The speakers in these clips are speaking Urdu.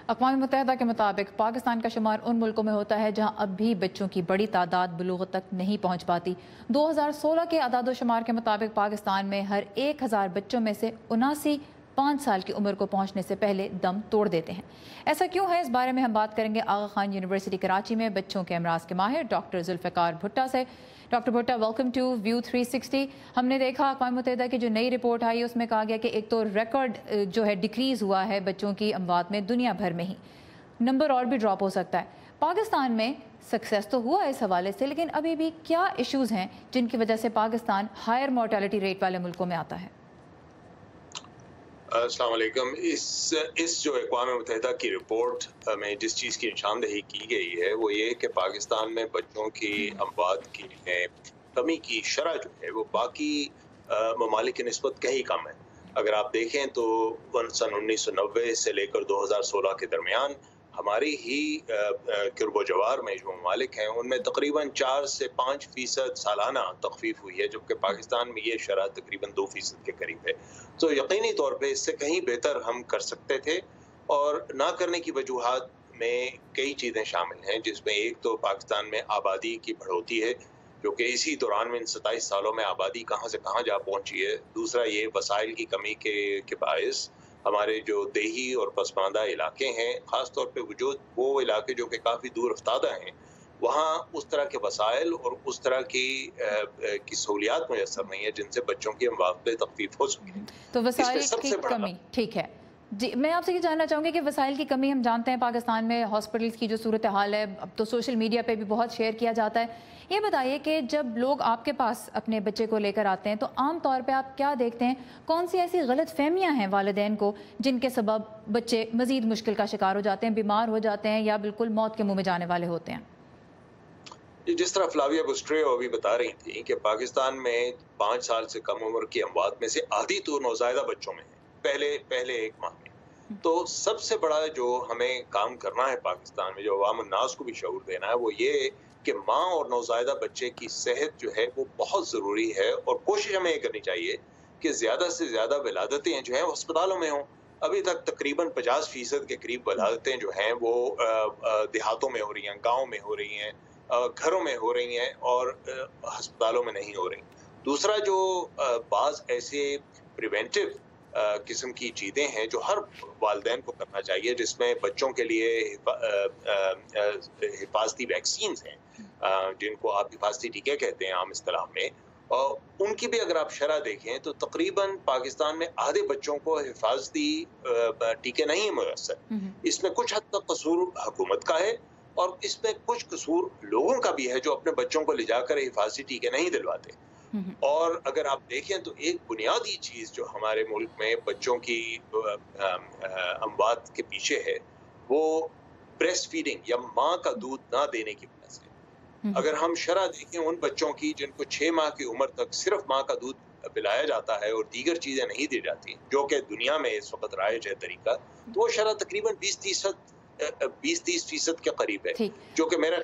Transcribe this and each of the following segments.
اقوام متحدہ کے مطابق پاکستان کا شمار ان ملکوں میں ہوتا ہے جہاں اب بھی بچوں کی بڑی تعداد بلوغت تک نہیں پہنچ پاتی۔ 2016 کے اعداد و شمار کے مطابق پاکستان میں ہر 1000 بچوں میں سے 79 5 سال کی عمر کو پہنچنے سے پہلے دم توڑ دیتے ہیں۔ ایسا کیوں ہے، اس بارے میں ہم بات کریں گے آغا خان یونیورسٹی کراچی میں بچوں کے امراض کے ماہر ڈاکٹر ذوالفقار بھٹا سے۔ Doctor Bhutta, welcome to View 360۔ ہم نے دیکھا اقوام متحدہ کی جو نئی رپورٹ آئی اس میں کہا گیا کہ ایک تو ریکارڈ جو ہے ڈیکریز ہوا ہے بچوں کی اموات میں دنیا بھر میں ہی، نمبر اور بھی ڈراپ ہو سکتا ہے۔ پاکستان میں سکسیس تو ہوا اس حوالے سے، لیکن ابھی بھی کیا ایشوز ہیں جن کی وجہ سے پاکستان ہائر مورٹیلٹی ریٹ والے ملکوں میں آتا ہے؟ السلام علیکم۔ اس جو اقوام متحدہ کی رپورٹ میں جس چیز کی نشاندہی کی گئی ہے وہ یہ کہ پاکستان میں بچوں کی اموات کی کمی کی شرح جو ہے وہ باقی ممالک کی نسبت کہیں کم ہے۔ اگر آپ دیکھیں تو سن 1990 سے لے کر 2016 کے درمیان ہماری ہی قرب و جوار میں جو ممالک ہیں ان میں تقریباً 4 سے 5% سالانہ تخفیف ہوئی ہے، جبکہ پاکستان میں یہ شرح تقریباً 2% کے قریب ہے۔ تو یقینی طور پہ اس سے کہیں بہتر ہم کر سکتے تھے، اور نہ کرنے کی وجوہات میں کئی چیزیں شامل ہیں، جس میں ایک تو پاکستان میں آبادی کی بڑھوتی ہے، جو کہ اسی دوران میں ان 27 سالوں میں آبادی کہاں سے کہاں جا پہنچی ہے۔ دوسرا یہ وسائل کی کمی کے باعث ہمارے جو دیہی اور پسماندہ علاقے ہیں، خاص طور پہ وہ علاقے جو کہ کافی دور افتادہ ہیں، وہاں اس طرح کے وسائل اور اس طرح کی سہولیات میسر نہیں ہے جن سے بچوں کی اموات میں تخفیف ہو سکے۔ تو وسائل کی کمی، ٹھیک ہے جی، میں آپ سے یہ جاننا چاہوں گی کہ وسائل کی کمی ہم جانتے ہیں پاکستان میں ہاسپٹلز کی جو صورتحال ہے، اب تو سوشل میڈیا پہ بھی بہت شیئر کیا جاتا ہے۔ یہ بتائیے کہ جب لوگ آپ کے پاس اپنے بچے کو لے کر آتے ہیں تو عام طور پہ آپ کیا دیکھتے ہیں، کون سی ایسی غلط فہمیاں ہیں والدین کو جن کے سبب بچے مزید مشکل کا شکار ہو جاتے ہیں، بیمار ہو جاتے ہیں یا بالکل موت کے منہ میں جانے والے ہوتے ہیں؟ جس طرح فلاویہ بسٹریو ابھی بتا رہی تھی کہ پاکستان میں 5 سال سے کم عمر کی اموات میں سے آدھی تو نوزائیدہ بچوں میں ہے، پہلے 1 ماہ میں۔ تو سب سے بڑا جو ہمیں کام کرنا ہے پاکستان میں، جو عوام الناس کو بھی شعور دینا ہے، وہ یہ کہ ماں اور نوزائیدہ بچے کی صحت جو ہے وہ بہت ضروری ہے، اور کوشش ہمیں یہ کرنی چاہیے کہ زیادہ سے زیادہ ولادتیں جو ہیں وہ ہسپتالوں میں ہوں۔ ابھی تک تقریباً 50% کے قریب ولادتیں جو ہیں وہ دیہاتوں میں ہو رہی ہیں، گاؤں میں ہو رہی ہیں، گھروں میں ہو رہی ہیں، اور ہسپتالوں میں نہیں ہو رہی۔ دوسرا جو بعض ایسے پریونٹیو قسم کی چیزیں ہیں جو ہر والدین کو کرنا چاہیے، جس میں بچوں کے لیے حفاظتی ویکسینز ہیں، جن کو آپ حفاظتی ٹیکے کہتے ہیں عام اصطلاح میں، اور ان کی بھی اگر آپ شرح دیکھیں تو تقریباً پاکستان میں آدھے بچوں کو حفاظتی ٹیکے نہیں میسر۔ اس میں کچھ حد تک قصور حکومت کا ہے، اور اس میں کچھ قصور لوگوں کا بھی ہے جو اپنے بچوں کو لے جا کر حفاظتی ٹیکے نہیں دلواتے۔ اور اگر آپ دیکھیں تو ایک بنیادی چیز جو ہمارے ملک میں بچوں کی اموات کے پیچھے ہے، وہ بریسٹ فیڈنگ یا ماں کا دودھ نہ دینے کی وجہ سے۔ اگر ہم شرح دیکھیں ان بچوں کی جن کو 6 ماہ کی عمر تک صرف ماں کا دودھ پلایا جاتا ہے اور دیگر چیزیں نہیں دی جاتی، جو کہ دنیا میں اس وقت رائج ہے طریقہ، تو وہ شرح تقریباً 20-30% کے قریب ہے، جو کہ میرے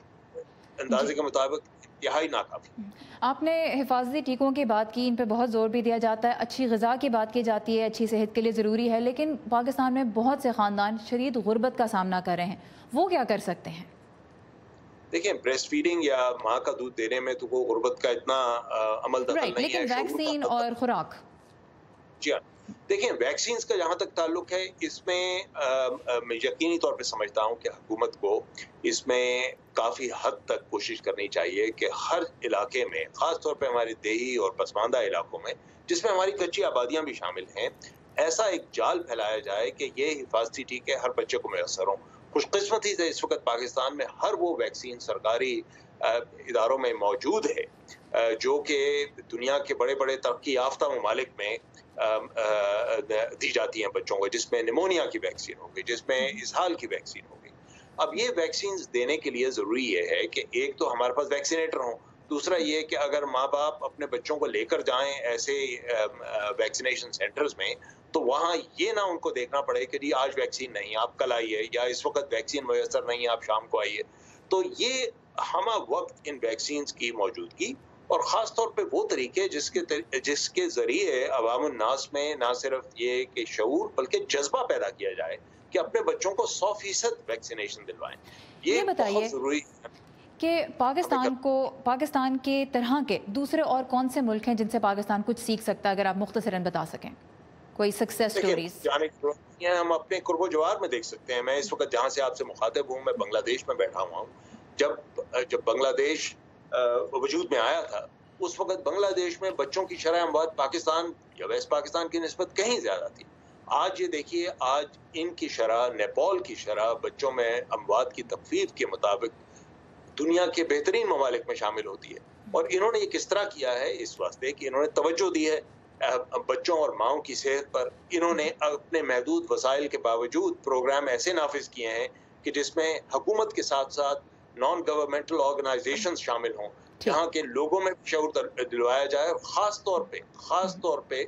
اندازے کے مطابق انتہائی ناکافی۔ آپ نے حفاظتی ٹیکوں کی بات کی، ان پہ بہت زور بھی دیا جاتا ہے، اچھی غذا کی بات کی جاتی ہے، اچھی صحت کے لیے ضروری ہے، لیکن پاکستان میں بہت سے خاندان شدید غربت کا سامنا کر رہے ہیں، وہ کیا کر سکتے ہیں؟ دیکھیں، بریسٹ فیڈنگ یا ماں کا دودھ دینے میں تو وہ غربت کا اتنا عمل دخل نہیں ہے، لیکن ویکسین اور خوراک، جی ہاں، دیکھیں ویکسینز کا جہاں تک تعلق ہے، اس میں میں یقینی طور پہ سمجھتا ہوں کہ حکومت کو اس میں کافی حد تک کوشش کرنی چاہیے کہ ہر علاقے میں، خاص طور پہ ہمارے دیہی اور پسماندہ علاقوں میں جس میں ہماری کچی آبادیاں بھی شامل ہیں، ایسا ایک جال پھیلایا جائے کہ یہ حفاظتی ٹیکے ہر بچے کو میسر ہوں۔ خوش قسمتی سے اس وقت پاکستان میں ہر وہ ویکسین سرکاری اداروں میں موجود ہے جو کہ دنیا کے بڑے بڑے ترقی یافتہ ممالک میں دی جاتی ہیں بچوں کو، جس میں نیمونیا کی ویکسین ہوگی، جس میں اسہال کی ویکسین ہوگی۔ اب یہ ویکسینز دینے کے لیے ضروری یہ ہے کہ ایک تو ہمارے پاس ویکسینیٹر ہوں، دوسرا یہ کہ اگر ماں باپ اپنے بچوں کو لے کر جائیں ایسے ویکسینیشن سینٹرز میں، تو وہاں یہ نہ ان کو دیکھنا پڑے کہ جی آج ویکسین نہیں، آپ کل آئیے، یا اس وقت ویکسین میسر نہیں ہے، آپ شام کو آئیے۔ تو یہ ہمہ وقت ان ویکسینز کی موجودگی، اور خاص طور پہ وہ طریقے جس کے ذریعے عوام الناس میں نہ صرف یہ کہ شعور بلکہ جذبہ پیدا کیا جائے کہ اپنے بچوں کو 100% ویکسینیشن دلوائیں. یہ بتائیے بہت ضروری ہے کہ پاکستان کے طرح کے دوسرے اور کون سے ملک ہیں جن سے پاکستان کچھ سیکھ سکتا ہے، اگر آپ مختصراً بتا سکیں کوئی سکسیس سٹوریز. جانے کی ضرورت نہیں ہے، ہم اپنے قرب و جوار میں دیکھ سکتے ہیں. میں اس وقت جہاں سے آپ سے مخاطب ہوں، میں بنگلہ دیش میں بیٹھا ہوا ہوں. جب بنگلہ دیش وجود میں آیا تھا، اس وقت بنگلہ دیش میں بچوں کی شرح اموات پاکستان یا ویسٹ پاکستان کی نسبت کہیں زیادہ تھی. آج یہ دیکھیے، آج ان کی شرح، نیپال کی شرح بچوں میں اموات کی تخفیف کے مطابق دنیا کے بہترین ممالک میں شامل ہوتی ہے. اور انہوں نے یہ کس طرح کیا ہے؟ اس واسطے کہ انہوں نے توجہ دی ہے بچوں اور ماؤں کی صحت پر. انہوں نے اپنے محدود وسائل کے باوجود پروگرام ایسے نافذ کیے ہیں کہ جس میں حکومت کے ساتھ ساتھ نان گورنمنٹل آرگنائزیشنز شامل ہوں، جہاں کے لوگوں میں شعور دلوایا جائے. اور خاص طور پہ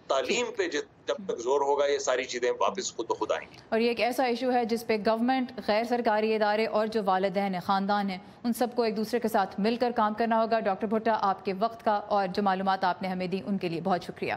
تعلیم پہ جب تک زور ہوگا، یہ ساری چیزیں واپس خود بخود آئیں گی. اور یہ ایک ایسا ایشو ہے جس پہ گورنمنٹ، غیر سرکاری ادارے اور جو والدین ہیں، خاندان ہیں، ان سب کو ایک دوسرے کے ساتھ مل کر کام کرنا ہوگا. ڈاکٹر بھٹا، آپ کے وقت کا اور جو معلومات آپ نے ہمیں دی ان کے لیے بہت شکریہ.